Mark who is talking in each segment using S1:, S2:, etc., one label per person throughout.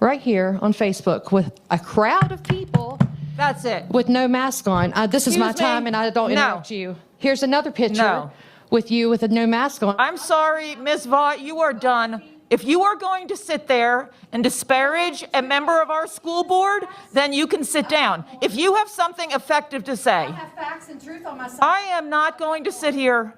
S1: right here on Facebook with a crowd of people.
S2: That's it.
S1: With no mask on. This is my
S2: Excuse me?
S1: time, and I don't interrupt you. Here's another picture
S2: No.
S1: with you with a no mask on.
S2: I'm sorry, Ms. Vaught, you are done. If you are going to sit there and disparage a member of our school board, then you can sit down. If you have something effective to say.
S3: I have facts and truth on my side.
S2: I am not going to sit here.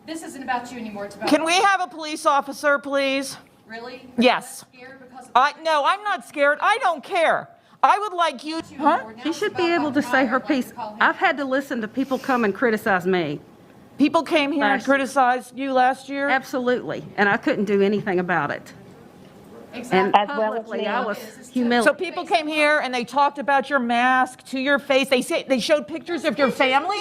S3: This isn't about you anymore. It's about
S2: Can we have a police officer, please?
S3: Really?
S2: Yes.
S3: Scared because of
S2: No, I'm not scared. I don't care. I would like you to. Huh?
S4: She should be able to say her piece. I've had to listen to people come and criticize me.
S2: People came here and criticized you last year?
S4: Absolutely. And I couldn't do anything about it.
S3: Exactly.
S4: And publicly, I was humiliated.
S2: So people came here and they talked about your mask to your face. They showed pictures of your family.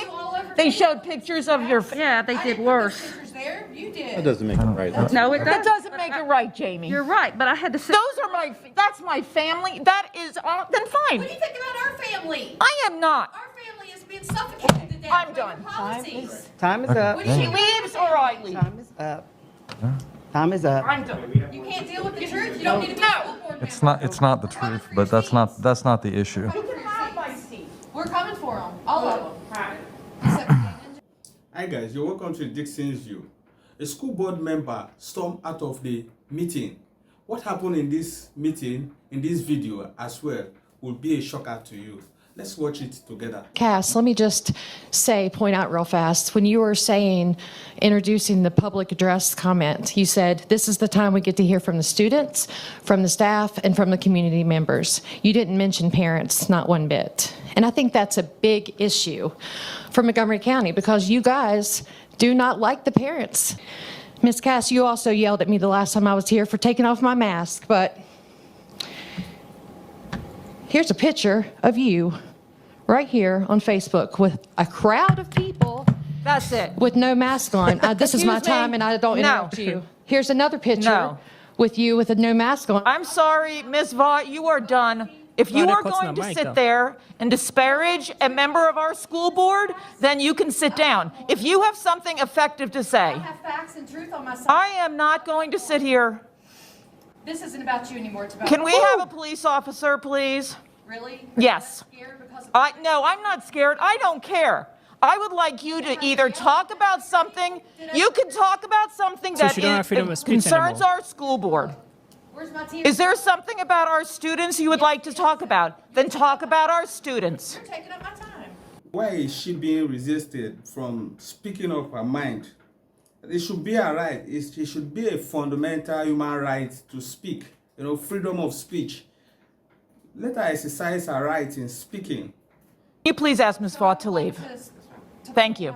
S2: They showed pictures of your.
S4: Yeah, they did worse.
S3: pictures there. You did.
S5: That doesn't make it right.
S4: No, it
S2: That
S4: doesn't.
S2: doesn't make it right, Jamie.
S4: You're right, but I had to sit.
S2: Those are that's my family. That is, then
S3: What do
S2: fine.
S3: you think about our family?
S2: I am not.
S3: Our family is being suffocated to death.
S2: I'm
S3: by your
S2: done.
S3: Policies.
S6: Time is up.
S3: What do
S2: She
S3: you
S2: leaves or I leave.
S6: Time is up. Time is up.
S2: I'm done.
S3: You can't deal with the truth. You don't need to be a school board member.
S7: It's not the truth, but that's not the issue.
S2: You can have my seat.
S3: We're coming for them. All of them. Except for Dan and Jay.
S8: Hi guys, you're welcome to Dixon's View. A school board member stormed out of the meeting. What happened in this meeting, in this video as well, will be a shocker to you. Let's watch it together.
S1: Cass, let me just point out real fast. When you were introducing the public address comment, you said, this is the time we get to hear from the students, from the staff, and from the community members. You didn't mention parents, not one bit. And I think that's a big issue for Montgomery County because you guys do not like the parents. Ms. Cass, you also yelled at me the last time I was here for taking off my mask, but here's a picture of you right here on Facebook with a crowd of people.
S2: That's it.
S1: With no mask on. This is my
S2: Excuse me?
S1: time, and I don't
S2: No.
S1: interrupt you. Here's another picture
S2: No.
S1: with you with a no mask on.
S2: I'm sorry, Ms. Vaught, you are done. If you are going to sit there and disparage a member of our school board, then you can sit down. If you have something effective to say.
S3: I have facts and truth on my side.
S2: I am not going to sit here.
S3: This isn't about you anymore. It's about
S2: Can we have a police officer, please?
S3: Really?
S2: Yes.
S3: Scared because of
S2: No, I'm not scared. I don't care. I would like you to either talk about something, you can talk about something that
S9: she don't have freedom of speech
S2: concerns
S9: anymore.
S2: our school board.
S3: Where's my team?
S2: Is there something about our students you would like to talk about? Then talk about our students.
S3: You're taking up my time.
S8: Why is she being resisted from speaking of her mind? It should be a right. It should be a fundamental human right to speak. Freedom of speech. Let her exercise her right in speaking.
S2: Can you please ask Ms. Vaught to leave? Thank you.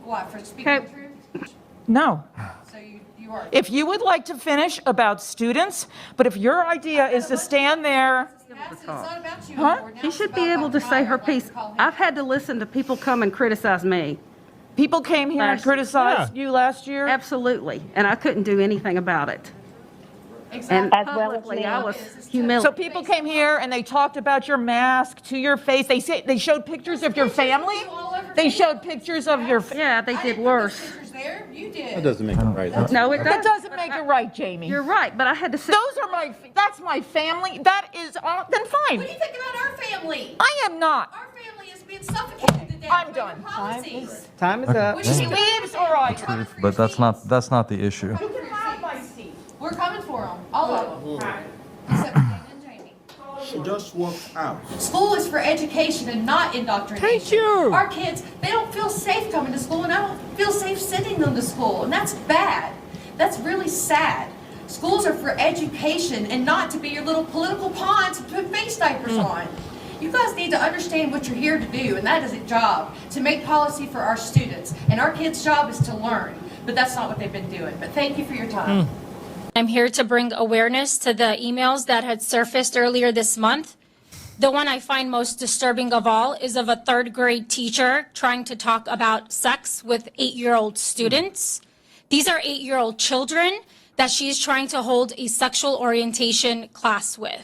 S3: What, for speaking
S4: Okay.
S3: the truth?
S2: No.
S3: So you are.
S2: If you would like to finish about students, but if your idea is to stand there,
S3: Cass, it's not about you
S2: Huh?
S3: anymore. Now
S4: She
S3: it's
S4: should
S3: about
S4: be able to
S3: Dr.
S4: say
S3: Meyer.
S4: her
S3: I'd like to
S4: piece.
S3: call him.
S4: I've had to listen to people come and criticize me.
S2: people came here and
S4: Last year.
S2: criticized you last year.
S4: Absolutely. And I couldn't do anything about it.
S3: Exactly.
S4: And publicly, I was
S2: So
S4: humiliated.
S2: people came here and they talked about your mask to your face. They showed pictures of your family. They showed pictures of your.
S4: Yeah, they
S3: I
S4: did
S3: didn't put those
S4: worse.
S3: pictures there. You
S5: That
S3: did.
S5: doesn't make it right.
S4: No, it
S2: That
S4: doesn't.
S2: doesn't make it right, Jamie.
S4: You're right, but I had to sit.
S2: Those are that's my family. That is, then
S3: What do
S2: fine.
S3: you think about our family?
S2: I am not.
S3: Our family is being suffocated to death.
S2: I'm
S3: by
S2: done.
S3: your Policies.
S6: Time is up.
S3: What do
S2: She
S3: you
S2: leaves or I leave.
S7: Truth, but that's not the issue.
S2: You can have my seat.
S3: We're coming for them. All of them. Except for Dan and Jamie.
S8: She just walked out.
S3: School is for education and not indoctrination.
S9: Thank you.
S3: Our kids, they don't feel safe coming to school, and I don't feel safe sending them to school, and that's bad. That's really sad. Schools are for education and not to be your little political pawns to put face diapers on. You guys need to understand what you're here to do, and that is a job, to make policy for our students. And our kids' job is to learn, but that's not what they've been doing. But thank you for your time.
S10: I'm here to bring awareness to the emails that had surfaced earlier this month. The one I find most disturbing of all is of a third grade teacher trying to talk about sex with 8-year-old students. These are 8-year-old children that she is trying to hold a sexual orientation class with.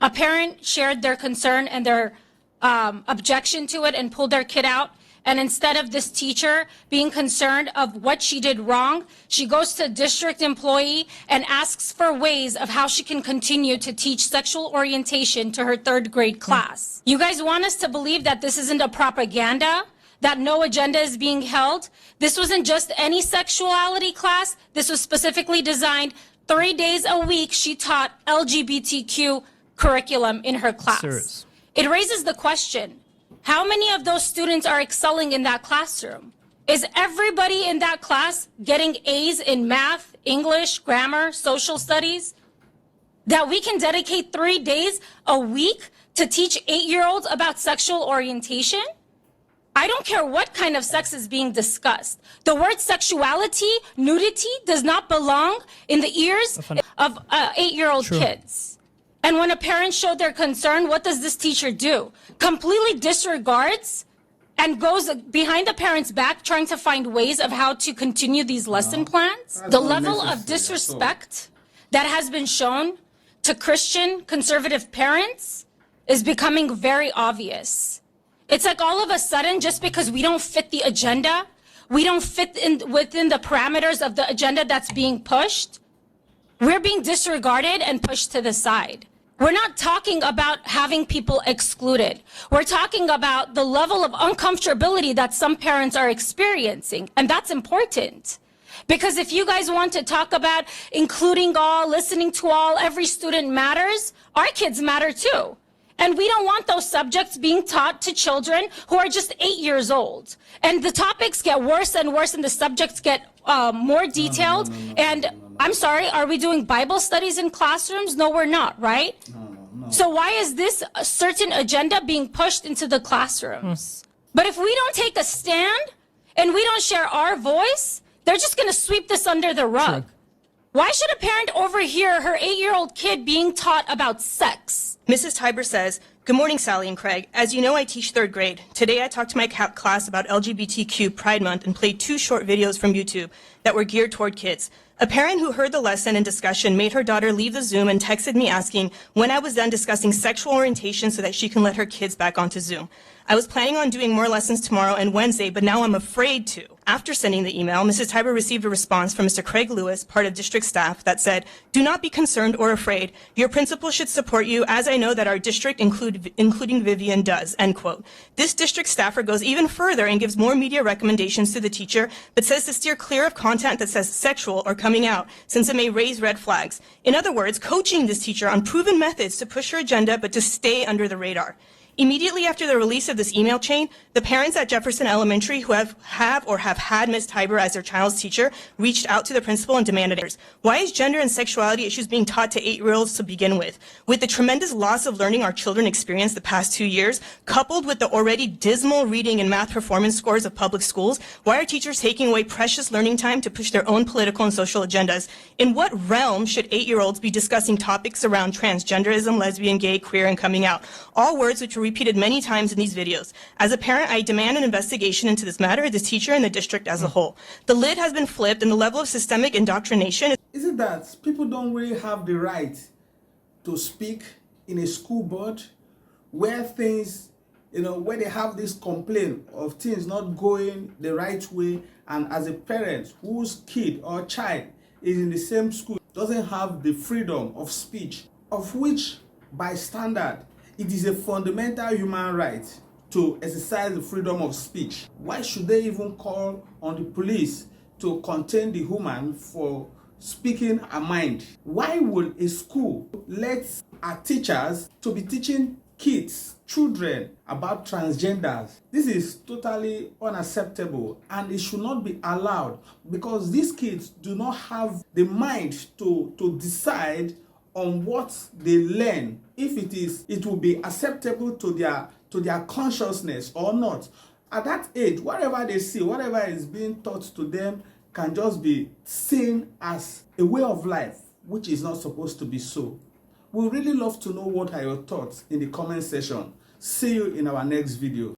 S10: A parent shared their concern and their objection to it and pulled their kid out And instead of this teacher being concerned of what she did wrong, she goes to a district employee and asks for ways of how she can continue to teach sexual orientation to her third grade class. You guys want us to believe that this isn't a propaganda, that no agenda is being held? This wasn't just any sexuality class. This was specifically designed 3 days a week. She taught LGBTQ curriculum in her class.
S5: Serious.
S10: It raises the question, how many of those students are excelling in that classroom? Is everybody in that class getting A's in math, English, grammar, social studies? That we can dedicate 3 days a week to teach 8-year-olds about sexual orientation? I don't care what kind of sex is being discussed. The word sexuality, nudity, does not belong in the ears of 8-year-old kids. And when a parent showed their concern, what does this teacher do? Completely disregards and goes behind the parent's back trying to find ways of how to continue these lesson plans? The level of disrespect that has been shown to Christian conservative parents is becoming very obvious. It's like all of a sudden, just because we don't fit the agenda, we don't fit in within the parameters of the agenda that's being pushed, we're being disregarded and pushed to the side. We're not talking about having people excluded. We're talking about the level of uncomfortability that some parents are experiencing, and that's important. Because if you guys want to talk about including all, listening to all, every student matters, our kids matter too. And we don't want those subjects being taught to children who are just 8 years old. And the topics get worse and worse and the subjects get more detailed. I'm sorry, are we doing Bible studies in classrooms? No, we're not, right? No. So why is this a certain agenda being pushed into the classrooms? But if we don't take a stand and we don't share our voice, they're just going to sweep this under the rug. Sure. Why should a parent overhear her 8-year-old kid being taught about sex?
S9: Mrs. Tiber says, "Good morning, Sally and Craig. As you know, I teach third grade. Today I talked to my class about LGBTQ Pride Month and played 2 short videos from YouTube that were geared toward kids. A parent who heard the lesson and discussion made her daughter leave the Zoom and texted me asking when I was done discussing sexual orientation so that she can let her kids back onto Zoom. I was planning on doing more lessons tomorrow and Wednesday, but now I'm afraid to." After sending the email, Mrs. Tiber received a response from Mr. Craig Lewis, part of district staff, that said, "Do not be concerned or afraid. Your principal should support you, as I know that our district, including Vivian, does," end quote. This district staffer goes even further and gives more media recommendations to the teacher, but says to steer clear of content that says sexual or coming out, since it may raise red flags. In other words, coaching this teacher on proven methods to push her agenda, but to stay under the radar. Immediately after the release of this email chain, the parents at Jefferson Elementary who have had Ms. Tiber as their child's teacher reached out to the principal and demanded answers. Why is gender and sexuality issues being taught to 8-year-olds to begin with? With the tremendous loss of learning our children experienced the past 2 years, coupled with the already dismal reading and math performance scores of public schools, why are teachers taking away precious learning time to push their own political and social agendas? In what realm should 8-year-olds be discussing topics around transgenderism, lesbian, gay, queer, and coming out? All words which were repeated many times in these videos. As a parent, I demand an investigation into this matter, the teacher, and the district as a whole. The lid has been flipped, and the level of systemic indoctrination
S8: Is it that people don't really have the right to speak in a school board where things, where they have this complaint of things not going the right way, and as a parent whose kid or child is in the same school doesn't have the freedom of speech, of which by standard it is a fundamental human right to exercise the freedom of speech? Why should they even call on the police to contain the woman for speaking her mind? Why would a school let our teachers to be teaching kids, children, about transgenders? This is totally unacceptable, and it should not be allowed, because these kids do not have the mind to decide on what they learn, if it will be acceptable to their consciousness or not. At that age, whatever they see, whatever is being taught to them can just be seen as a way of life, which is not supposed to be so. We really love to know what are your thoughts in the comment section. See you in our next video.